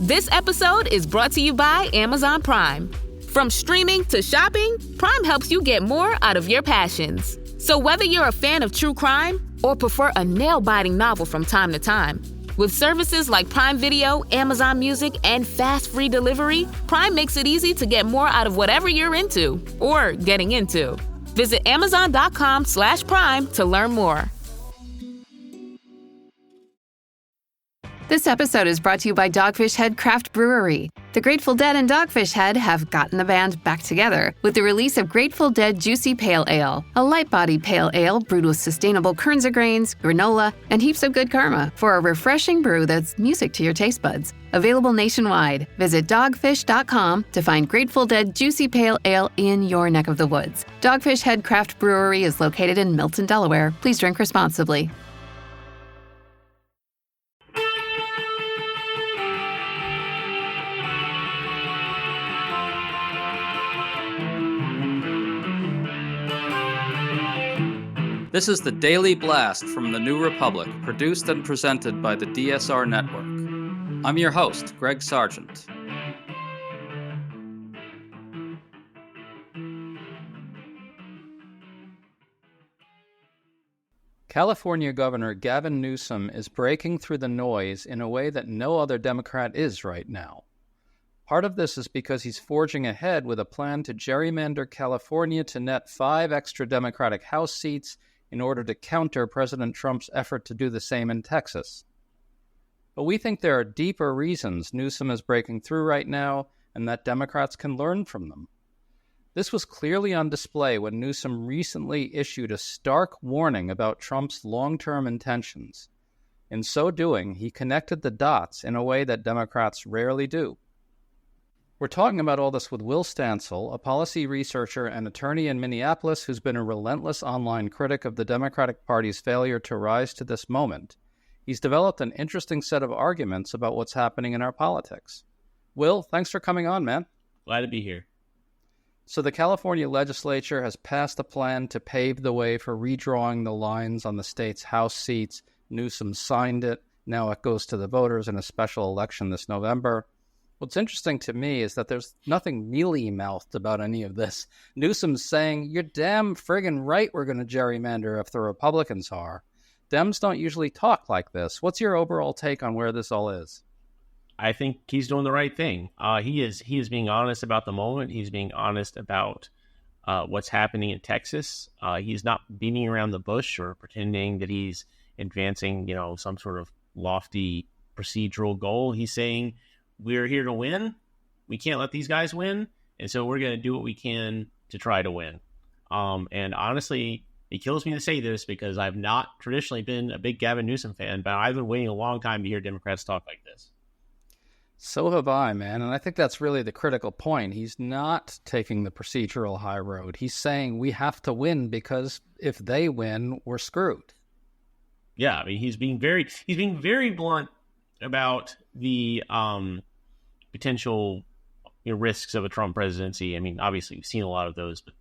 This episode is brought to you by Amazon Prime. From streaming to shopping, Prime helps you get more out of your passions. So whether you're a fan of true crime or prefer a nail-biting novel from time to time, with services like Prime Video, Amazon Music, and fast free delivery, Prime makes it easy to get more out of whatever you're into or getting into. Visit Amazon.com/Prime to learn more. This episode is brought to you by Dogfish Head Craft Brewery. The Grateful Dead and Dogfish Head have gotten the band back together with the release of Grateful Dead Juicy Pale Ale, a light-bodied pale ale brewed with sustainable Kernza grains, granola, and heaps of good karma for a refreshing brew that's music to your taste buds. Available nationwide. Visit dogfish.com to find Grateful Dead Juicy Pale Ale in your neck of the woods. Dogfish Head Craft Brewery is located in Milton, Delaware. Please drink responsibly. This is the Daily Blast from the New Republic, produced and presented by the DSR Network. I'm your host, Greg Sargent. California Governor Gavin Newsom is breaking through the noise in a way that no other Democrat is right now. Part of this is because he's forging ahead with a plan to gerrymander California to net 5 extra Democratic House seats in order to counter President Trump's effort to do the same in Texas. But we think there are deeper reasons Newsom is breaking through right now, and that Democrats can learn from them. This was clearly on display when Newsom recently issued a stark warning about Trump's long-term intentions. In so doing, he connected the dots in a way that Democrats rarely do. We're talking about all this with Will Stansel, a policy researcher and attorney in Minneapolis who's been a relentless online critic of the Democratic Party's failure to rise to this moment. He's developed an interesting set of arguments about what's happening in our politics. Will, thanks for coming on, man. Glad to be here. So the California legislature has passed a plan to pave the way for redrawing the lines on the state's House seats. Newsom signed it. Now it goes to the voters in a special election this November. What's interesting to me is that there's nothing mealy-mouthed about any of this. Newsom's saying, you're damn friggin' right we're going to gerrymander if the Republicans are. Dems don't usually talk like this. What's your overall take on where this all is? I think he's doing the right thing. He is being honest about the moment. He's being honest about what's happening in Texas. He's not beating around the bush or pretending that he's advancing, some sort of lofty procedural goal. He's saying, we're here to win. We can't let these guys win. And so we're going to do what we can to try to win. And honestly, it kills me to say this because I've not traditionally been a big Gavin Newsom fan, but I've been waiting a long time to hear Democrats talk like this. So have I, man. And I think that's really the critical point. He's not taking the procedural high road. He's saying we have to win because if they win, we're screwed. Yeah, I mean, he's being very blunt about the potential risks of a Trump presidency. I mean, obviously we've seen a lot of those, but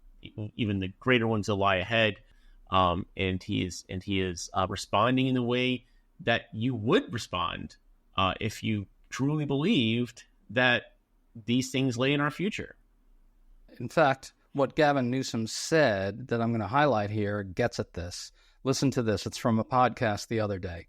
even the greater ones that lie ahead. And he is responding in the way that you would respond if you truly believed that these things lay in our future. In fact, what Gavin Newsom said that I'm going to highlight here gets at this. Listen to this. It's from a podcast the other day.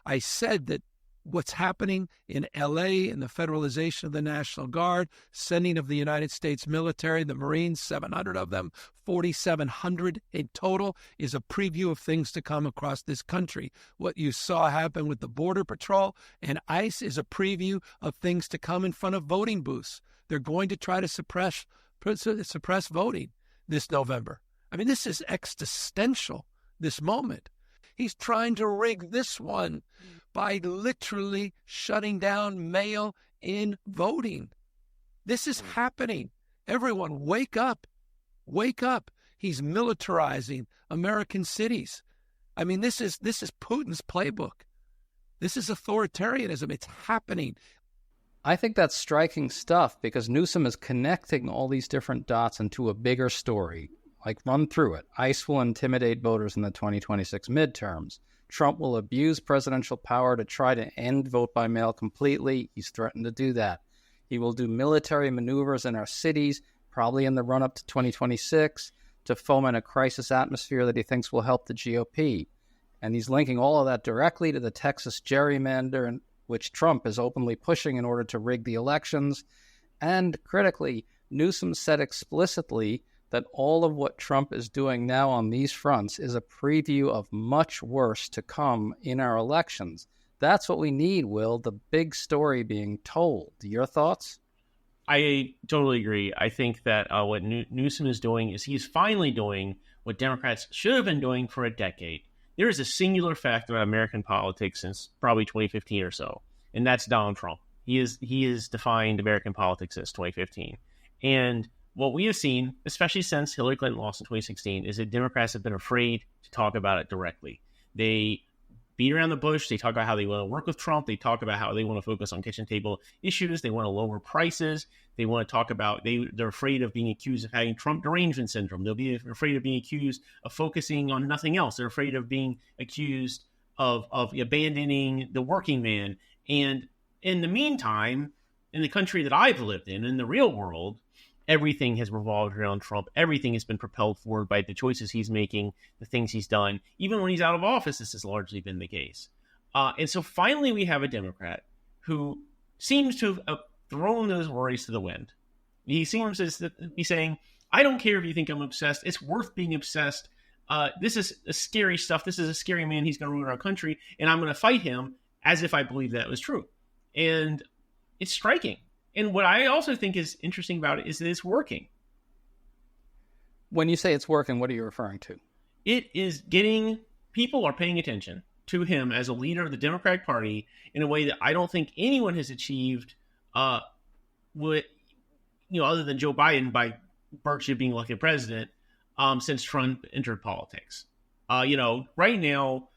I said that what's happening in L.A. and the federalization of the National Guard, sending of the United States military, the Marines, 700 of them, 4,700 in total, is a preview of things to come across this country. What you saw happen with the Border Patrol and ICE is a preview of things to come in front of voting booths. They're going to try to suppress voting this November. I mean, this is existential, this moment. He's trying to rig this one by literally shutting down mail-in voting. This is happening. Everyone, wake up. Wake up. He's militarizing American cities. I mean, this is Putin's playbook. This is authoritarianism. It's happening. I think that's striking stuff because Newsom is connecting all these different dots into a bigger story. Like, run through it. ICE will intimidate voters in the 2026 midterms. Trump will abuse presidential power to try to end vote by mail completely. He's threatened to do that. He will do military maneuvers in our cities, probably in the run-up to 2026, to foment a crisis atmosphere that he thinks will help the GOP. And he's linking all of that directly to the Texas gerrymander, which Trump is openly pushing in order to rig the elections. And critically, Newsom said explicitly that all of what Trump is doing now on these fronts is a preview of much worse to come in our elections. That's what we need, Will, the big story being told. Your thoughts? I totally agree. I think that what Newsom is doing is he's finally doing what Democrats should have been doing for a decade. There is a singular fact about American politics since probably 2015 or so, and that's Donald Trump. He has defined American politics since 2015. And what we have seen, especially since Hillary Clinton lost in 2016, is that Democrats have been afraid to talk about it directly. They beat around the bush. They talk about how they want to work with Trump. They talk about how they want to focus on kitchen table issues. They want to lower prices. They want to talk about they're afraid of being accused of having Trump derangement syndrome. They'll be afraid of being accused of focusing on nothing else. They're afraid of being accused of abandoning the working man. And in the meantime, in the country that I've lived in the real world, everything has revolved around Trump. Everything has been propelled forward by the choices he's making, the things he's done. Even when he's out of office, this has largely been the case. And so finally we have a Democrat who seems to have thrown those worries to the wind. He seems to be saying, I don't care if you think I'm obsessed. It's worth being obsessed. This is a scary stuff. This is a scary man. He's going to ruin our country. And I'm going to fight him as if I believe that was true. And it's striking. And what I also think is interesting about it is that it's working. When you say it's working, what are you referring to? It is people are paying attention to him as a leader of the Democratic Party in a way that I don't think anyone has achieved other than Joe Biden by virtue of being elected president since Trump entered politics. Right now,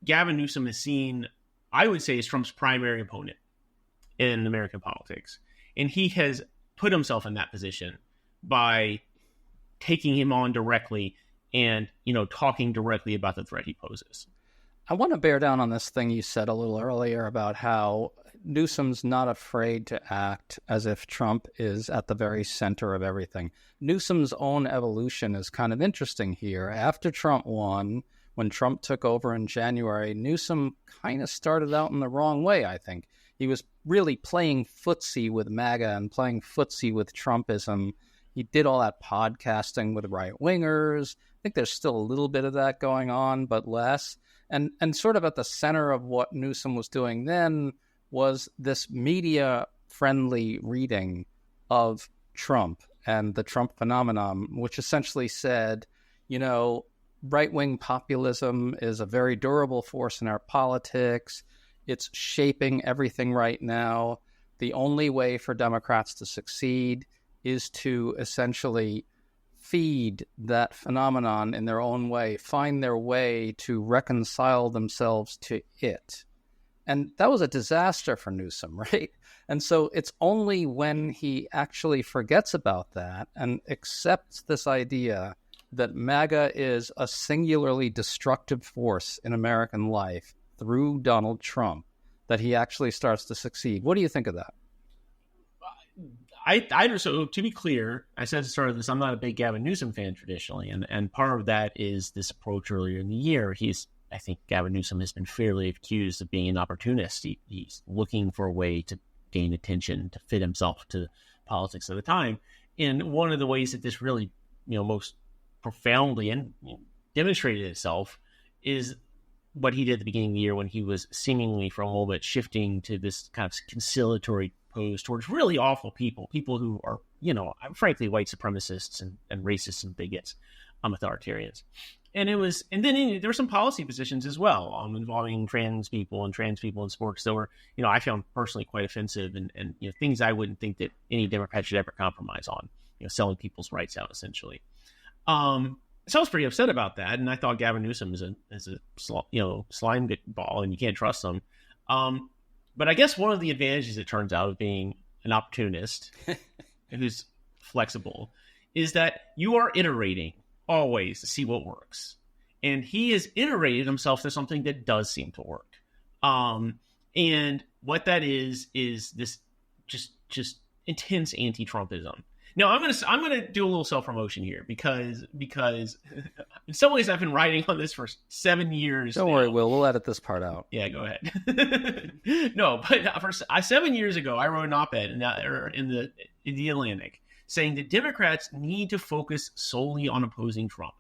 Gavin Newsom is seen, I would say, as Trump's primary opponent in American politics. And he has put himself in that position by taking him on directly and, talking directly about the threat he poses. I want to bear down on this thing you said a little earlier about how Newsom's not afraid to act as if Trump is at the very center of everything. Newsom's own evolution is kind of interesting here. After Trump won, when Trump took over in January, Newsom kind of started out in the wrong way, I think. He was really playing footsie with MAGA and playing footsie with Trumpism. He did all that podcasting with right-wingers. I think there's still a little bit of that going on, but less. And sort of at the center of what Newsom was doing then was this media-friendly reading of Trump and the Trump phenomenon, which essentially said, right-wing populism is a very durable force in our politics. It's shaping everything right now. The only way for Democrats to succeed is to essentially feed that phenomenon in their own way, find their way to reconcile themselves to it. And that was a disaster for Newsom, right? And so it's only when he actually forgets about that and accepts this idea that MAGA is a singularly destructive force in American life through Donald Trump that he actually starts to succeed. What do you think of that? So to be clear, I said at the start of this, I'm not a big Gavin Newsom fan traditionally, and part of that is this approach earlier in the year. I think Gavin Newsom has been fairly accused of being an opportunist. He's looking for a way to gain attention, to fit himself to politics at the time. And one of the ways that this really, most profoundly and demonstrated itself is what he did at the beginning of the year when he was seemingly for a moment shifting to this kind of conciliatory pose towards really awful people who are, frankly, white supremacists and racists and bigots, authoritarians. And then there were some policy positions as well involving trans people in sports that were, I found personally quite offensive and things I wouldn't think that any Democrat should ever compromise on, selling people's rights out essentially. So I was pretty upset about that, and I thought Gavin Newsom is a slime ball, and you can't trust him. But I guess one of the advantages, it turns out, of being an opportunist who's flexible is that you are iterating always to see what works. And he has iterated himself to something that does seem to work. And what that is this just intense anti-Trumpism. Now, I'm gonna do a little self-promotion here because in some ways I've been writing on this for 7 years. Don't worry, Will. We'll edit this part out. Yeah, go ahead. No, but 7 years ago, I wrote an op-ed in the Atlantic saying that Democrats need to focus solely on opposing Trump.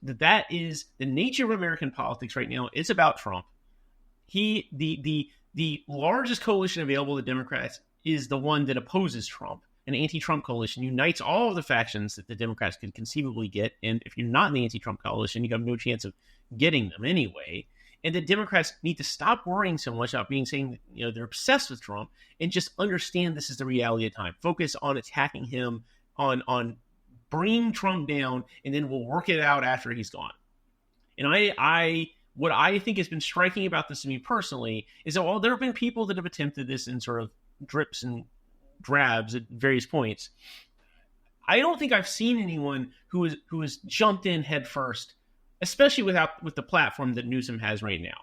That is the nature of American politics right now. It's about Trump. The largest coalition available to Democrats is the one that opposes Trump. An anti-Trump coalition unites all of the factions that the Democrats could conceivably get. And if you're not in the anti-Trump coalition, you have no chance of getting them anyway. And the Democrats need to stop worrying so much about saying they're obsessed with Trump and just understand this is the reality of time. Focus on attacking him, on bringing Trump down, and then we'll work it out after he's gone. And what I think has been striking about this to me personally is that while there have been people that have attempted this in sort of drips and drabs at various points, I don't think I've seen anyone who has jumped in head first, especially with the platform that Newsom has right now.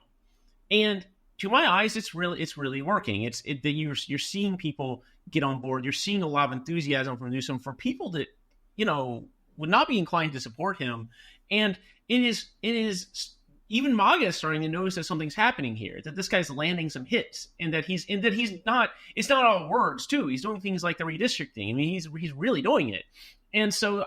And to my eyes, it's really working. You're seeing people get on board. You're seeing a lot of enthusiasm from Newsom for people that would not be inclined to support him. And it is even MAGA is starting to notice that something's happening here, that this guy's landing some hits, and that he's not, it's not all words too. He's doing things like the redistricting. I mean, he's really doing it. And so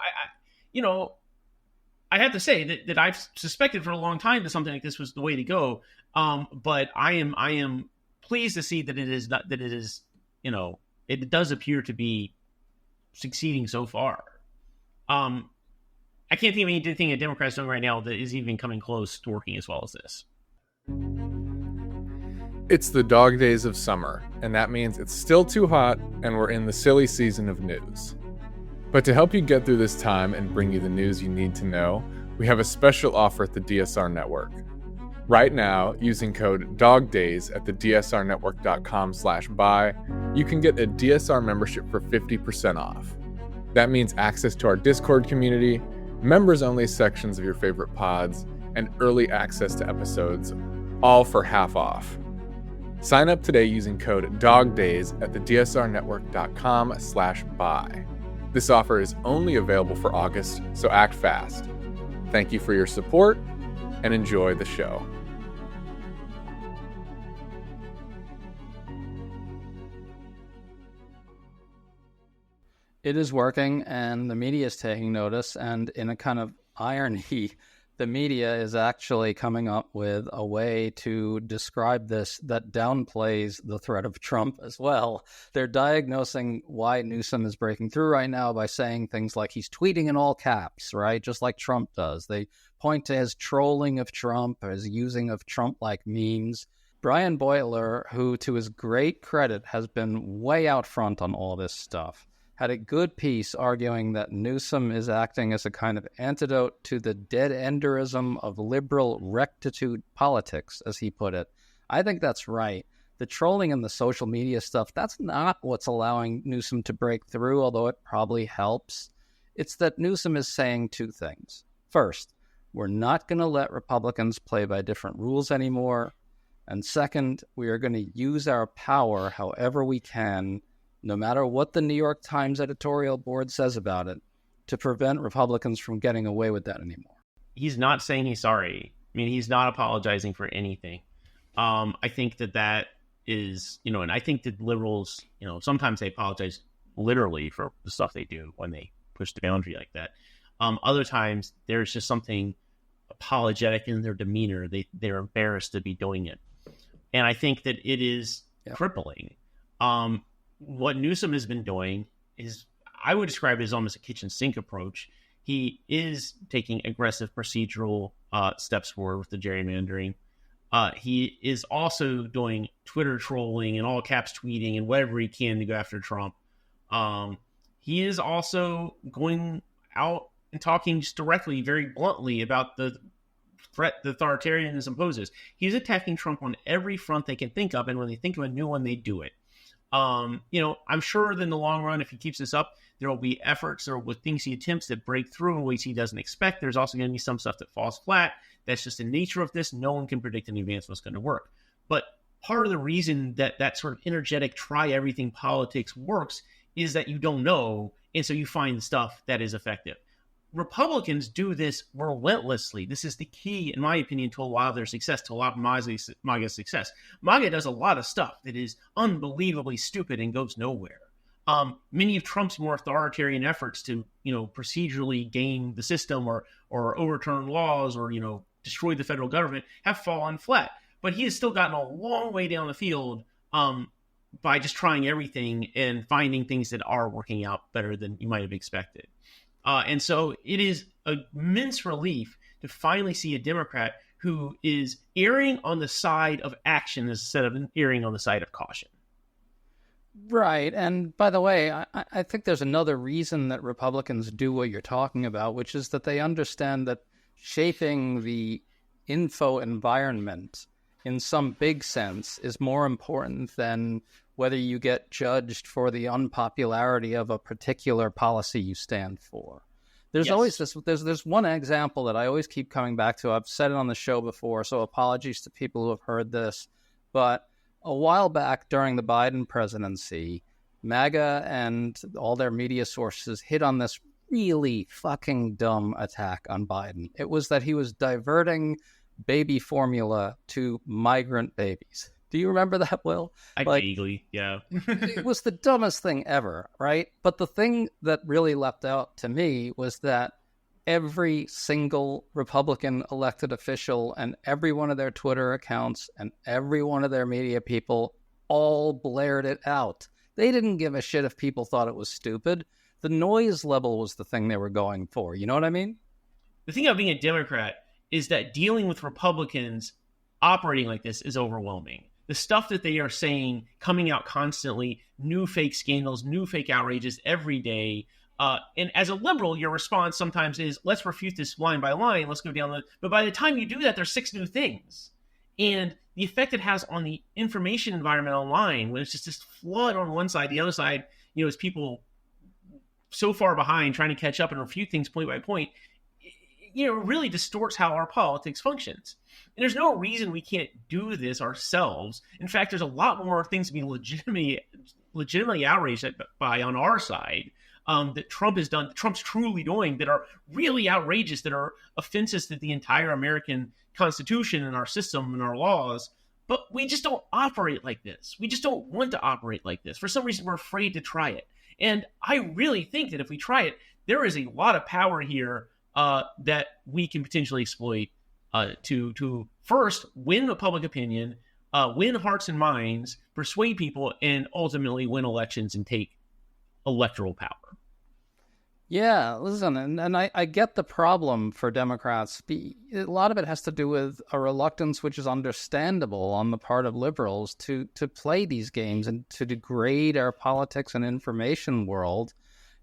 I have to say that I've suspected for a long time that something like this was the way to go. But I am pleased to see that it does appear to be succeeding so far. I can't think of anything a Democrat's doing right now that is even coming close to working as well as this. It's the dog days of summer, and that means it's still too hot and we're in the silly season of news. But to help you get through this time and bring you the news you need to know, we have a special offer at the DSR Network. Right now, using code DOGDAYS at the dsrnetwork.com/buy, you can get a DSR membership for 50% off. That means access to our Discord community, members-only sections of your favorite pods, and early access to episodes, all for half off. Sign up today using code DOGDAYS at the dsrnetwork.com/buy. This offer is only available for August, so act fast. Thank you for your support, and enjoy the show. It is working, and the media is taking notice, and in a kind of irony, the media is actually coming up with a way to describe this that downplays the threat of Trump as well. They're diagnosing why Newsom is breaking through right now by saying things like he's tweeting in all caps, right? Just like Trump does. They point to his trolling of Trump, his using of Trump-like memes. Brian Boitler, who to his great credit has been way out front on all this stuff, had a good piece arguing that Newsom is acting as a kind of antidote to the dead-enderism of liberal rectitude politics, as he put it. I think that's right. The trolling and the social media stuff, that's not what's allowing Newsom to break through, although it probably helps. It's that Newsom is saying two things. First, we're not going to let Republicans play by different rules anymore. And second, we are going to use our power however we can, no matter what the New York Times editorial board says about it, to prevent Republicans from getting away with that anymore. He's not saying he's sorry. I mean, he's not apologizing for anything. I think that is, and I think that liberals, sometimes they apologize literally for the stuff they do when they push the boundary like that. Other times, there's just something apologetic in their demeanor. They're embarrassed to be doing it. And I think that it is crippling. What Newsom has been doing is, I would describe it as almost a kitchen sink approach. He is taking aggressive procedural steps forward with the gerrymandering. He is also doing Twitter trolling and all caps tweeting and whatever he can to go after Trump. He is also going out and talking just directly, very bluntly about the threat the authoritarianism poses. He's attacking Trump on every front they can think of, and when they think of a new one, they do it. I'm sure that in the long run, if he keeps this up, there will be efforts or with things he attempts that break through in ways he doesn't expect. There's also going to be some stuff that falls flat That's just the nature of this. No one can predict in advance what's going to work. But part of the reason that sort of energetic try everything politics works is that you don't know, and so you find stuff that is effective. Republicans do this relentlessly. This is the key, in my opinion, to a lot of their success, to a lot of MAGA's success. MAGA does a lot of stuff that is unbelievably stupid and goes nowhere. Many of Trump's more authoritarian efforts to, procedurally game the system or overturn laws or, destroy the federal government have fallen flat. But he has still gotten a long way down the field by just trying everything and finding things that are working out better than you might have expected. And so it is an immense relief to finally see a Democrat who is erring on the side of action instead of erring on the side of caution. Right. And by the way, I think there's another reason that Republicans do what you're talking about, which is that they understand that shaping the info environment in some big sense is more important than whether you get judged for the unpopularity of a particular policy you stand for. There's always there's one example that I always keep coming back to. I've said it on the show before, so apologies to people who have heard this. But a while back during the Biden presidency, MAGA and all their media sources hit on this really fucking dumb attack on Biden. It was that he was diverting baby formula to migrant babies. Do you remember that, Will? Vaguely, yeah. It was the dumbest thing ever, right? But the thing that really leapt out to me was that every single Republican elected official and every one of their Twitter accounts and every one of their media people all blared it out. They didn't give a shit if people thought it was stupid. The noise level was the thing they were going for. You know what I mean? The thing about being a Democrat is that dealing with Republicans operating like this is overwhelming. The stuff that they are saying, coming out constantly, new fake scandals, new fake outrages every day. And as a liberal, your response sometimes is, let's refute this line by line. Let's go down but by the time you do that, there's 6 new things. And the effect it has on the information environment online, when it's just this flood on one side, the other side, is people so far behind trying to catch up and refute things point by point, really distorts how our politics functions. And there's no reason we can't do this ourselves. In fact, there's a lot more things to be legitimately outraged by on our side that Trump has done, Trump's truly doing, that are really outrageous, that are offenses to the entire American Constitution and our system and our laws. But we just don't operate like this. We just don't want to operate like this. For some reason, we're afraid to try it. And I really think that if we try it, there is a lot of power here that we can potentially exploit to first win the public opinion, win hearts and minds, persuade people, and ultimately win elections and take electoral power. Yeah, listen, and I get the problem for Democrats. A lot of it has to do with a reluctance, which is understandable on the part of liberals, to play these games and to degrade our politics and information world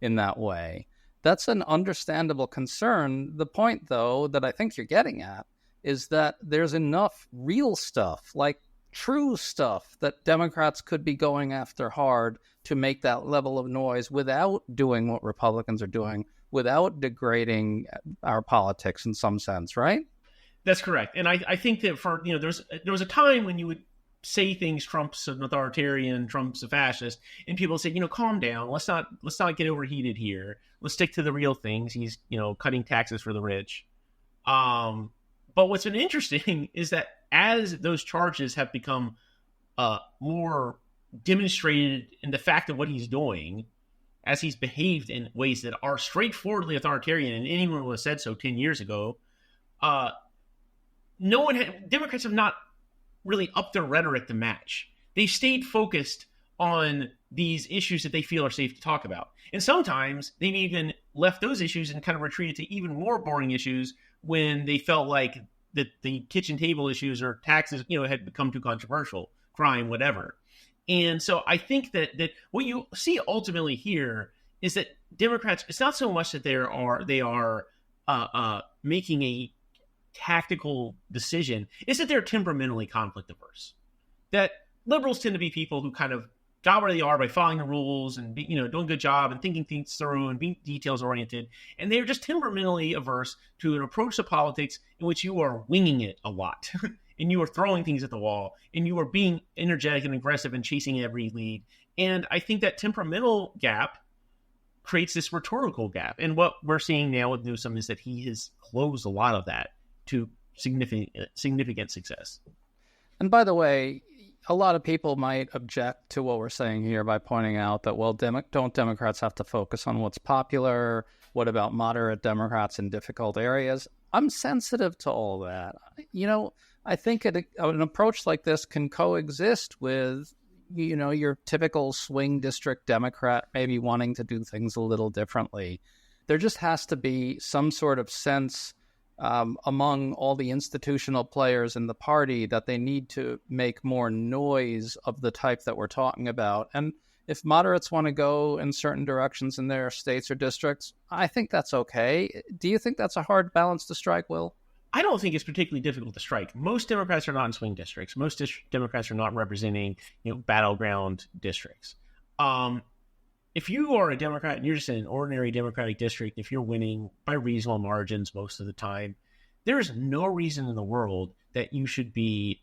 in that way. That's an understandable concern. The point, though, that I think you're getting at is that there's enough real stuff, like true stuff, that Democrats could be going after hard to make that level of noise without doing what Republicans are doing, without degrading our politics in some sense, right? That's correct. And I think that there was a time when you would say things, Trump's an authoritarian, Trump's a fascist, and people say, calm down, let's not get overheated here. Let's stick to the real things. He's, cutting taxes for the rich. But what's been interesting is that as those charges have become more demonstrated in the fact of what he's doing, as he's behaved in ways that are straightforwardly authoritarian, and anyone would have said so 10 years ago, Democrats have not really upped their rhetoric to match. They stayed focused on these issues that they feel are safe to talk about. And sometimes they've even left those issues and kind of retreated to even more boring issues when they felt like that the kitchen table issues or taxes, had become too controversial, crime, whatever. And so I think that what you see ultimately here is that Democrats, it's not so much that they are making a tactical decision, is that they're temperamentally conflict averse. That liberals tend to be people who kind of got where they are by following the rules and doing a good job and thinking things through and being details oriented. And they're just temperamentally averse to an approach to politics in which you are winging it a lot and you are throwing things at the wall and you are being energetic and aggressive and chasing every lead. And I think that temperamental gap creates this rhetorical gap. And what we're seeing now with Newsom is that he has closed a lot of that to significant success. And by the way, a lot of people might object to what we're saying here by pointing out that, well, don't Democrats have to focus on what's popular? What about moderate Democrats in difficult areas? I'm sensitive to all that. I think an approach like this can coexist with, your typical swing district Democrat maybe wanting to do things a little differently. There just has to be some sort of sense among all the institutional players in the party that they need to make more noise of the type that we're talking about. And if moderates want to go in certain directions in their states or districts, I think that's okay. Do you think that's a hard balance to strike, Will? I don't think it's particularly difficult to strike. Most Democrats are not in swing districts. Most Democrats are not representing, battleground districts. If you are a Democrat and you're just in an ordinary Democratic district, if you're winning by reasonable margins most of the time, there is no reason in the world that you should be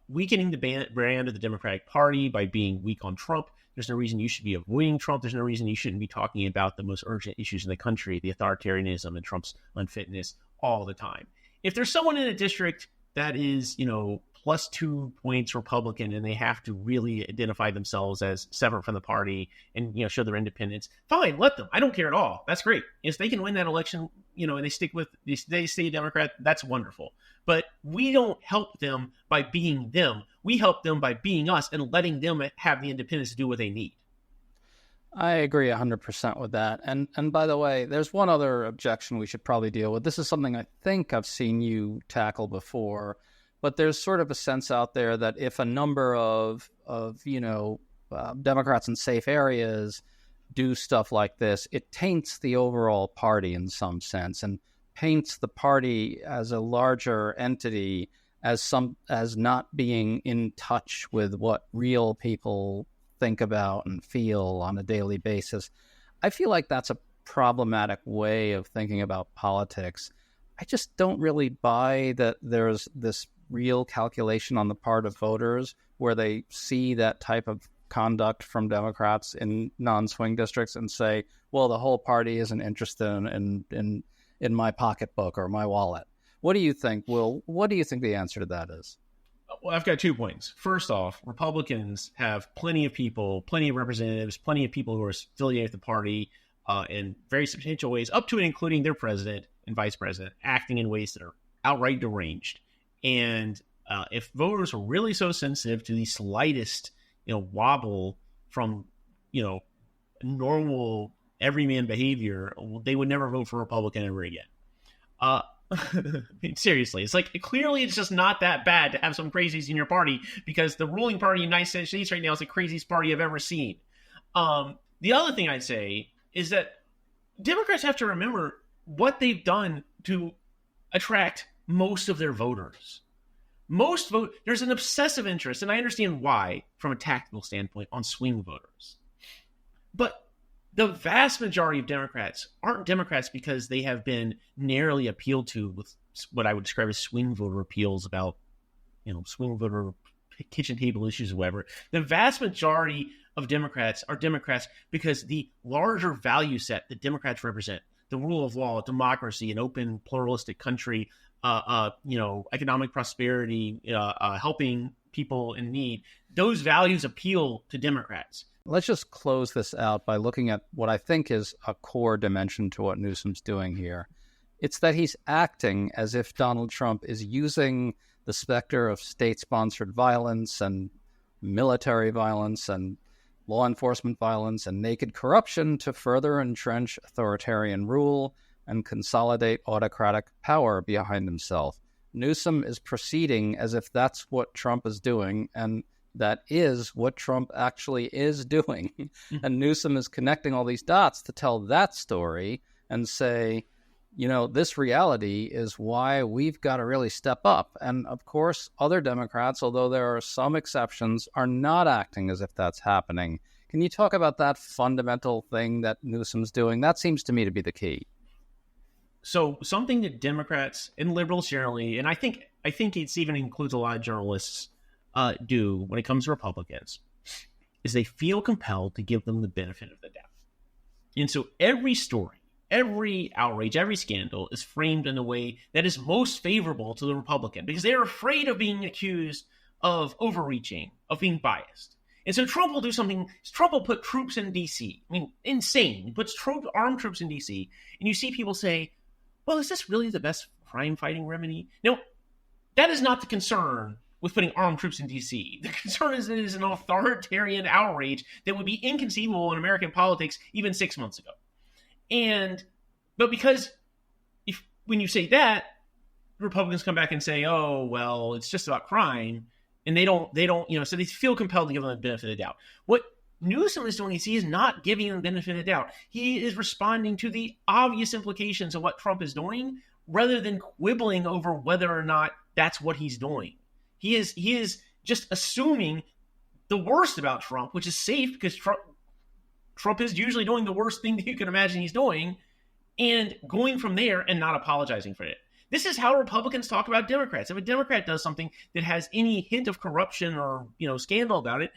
weakening the brand of the Democratic Party by being weak on Trump. There's no reason you should be avoiding Trump. There's no reason you shouldn't be talking about the most urgent issues in the country, the authoritarianism and Trump's unfitness all the time. If there's someone in a district that is, plus 2 points Republican and they have to really identify themselves as separate from the party and, show their independence, fine, let them. I don't care at all. That's great. If they can win that election, and they stay Democrat, that's wonderful. But we don't help them by being them. We help them by being us and letting them have the independence to do what they need. I agree 100% with that. And by the way, there's one other objection we should probably deal with. This is something I think I've seen you tackle before, but there's sort of a sense out there that if a number of Democrats in safe areas do stuff like this, it taints the overall party in some sense and paints the party as a larger entity as not being in touch with what real people think about and feel on a daily basis. I feel like that's a problematic way of thinking about politics. I just don't really buy that there's this real calculation on the part of voters where they see that type of conduct from Democrats in non-swing districts and say, well, the whole party isn't interested in my pocketbook or my wallet. What do you think, Will? What do you think the answer to that is? Well, I've got 2 points. First off, Republicans have plenty of people, plenty of representatives, plenty of people who are affiliated with the party in very substantial ways, up to and including their president and vice president, acting in ways that are outright deranged. And if voters are really so sensitive to the slightest, wobble from, normal everyman behavior, they would never vote for a Republican ever again. I mean, seriously, it's like clearly it's just not that bad to have some crazies in your party because the ruling party in the United States right now is the craziest party I've ever seen. The other thing I'd say is that Democrats have to remember what they've done to attract most of their voters. There's an obsessive interest, and I understand why from a tactical standpoint, on swing voters. But the vast majority of Democrats aren't Democrats because they have been narrowly appealed to with what I would describe as swing voter appeals about, swing voter kitchen table issues or whatever. The vast majority of Democrats are Democrats because the larger value set that Democrats represent, the rule of law, democracy, an open, pluralistic country, economic prosperity, helping people in need, those values appeal to Democrats. Let's just close this out by looking at what I think is a core dimension to what Newsom's doing here. It's that he's acting as if Donald Trump is using the specter of state-sponsored violence and military violence and law enforcement violence and naked corruption to further entrench authoritarian rule and consolidate autocratic power behind himself. Newsom is proceeding as if that's what Trump is doing, and that is what Trump actually is doing. And Newsom is connecting all these dots to tell that story and say, this reality is why we've got to really step up. And of course, other Democrats, although there are some exceptions, are not acting as if that's happening. Can you talk about that fundamental thing that Newsom's doing? That seems to me to be the key. So something that Democrats and liberals generally, and I think it even includes a lot of journalists, do when it comes to Republicans, is they feel compelled to give them the benefit of the doubt. And so every story, every outrage, every scandal is framed in a way that is most favorable to the Republican because they're afraid of being accused of overreaching, of being biased. And so Trump will do something. Trump will put troops in D.C. I mean, insane. He puts armed troops in D.C. And you see people say, well, is this really the best crime-fighting remedy? No, that is not the concern with putting armed troops in D.C. The concern is that it is an authoritarian outrage that would be inconceivable in American politics even 6 months ago. But because when you say that, Republicans come back and say, oh, well, it's just about crime. And they don't, so they feel compelled to give them the benefit of the doubt. What Newsom is doing is he is not giving them the benefit of the doubt. He is responding to the obvious implications of what Trump is doing rather than quibbling over whether or not that's what he's doing. He is just assuming the worst about Trump, which is safe because Trump is usually doing the worst thing that you can imagine he's doing, and going from there and not apologizing for it. This is how Republicans talk about Democrats. If a Democrat does something that has any hint of corruption or scandal about it,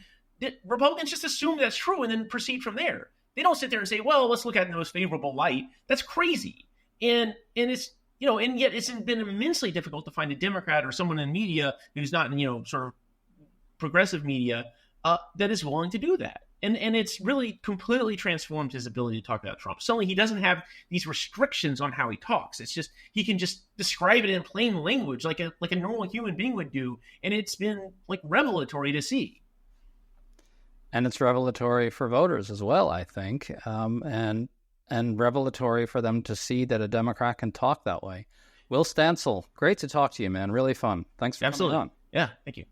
Republicans just assume that's true and then proceed from there. They don't sit there and say, well, let's look at it in the most favorable light. That's crazy. And it's, and yet it's been immensely difficult to find a Democrat or someone in media who's not in, sort of progressive media that is willing to do that. And it's really completely transformed his ability to talk about Trump. Suddenly he doesn't have these restrictions on how he talks. It's just he can just describe it in plain language like a normal human being would do. And it's been revelatory to see. And it's revelatory for voters as well, I think, and revelatory for them to see that a Democrat can talk that way. Will Stansel, great to talk to you, man. Really fun. Thanks for coming on. Yeah, thank you.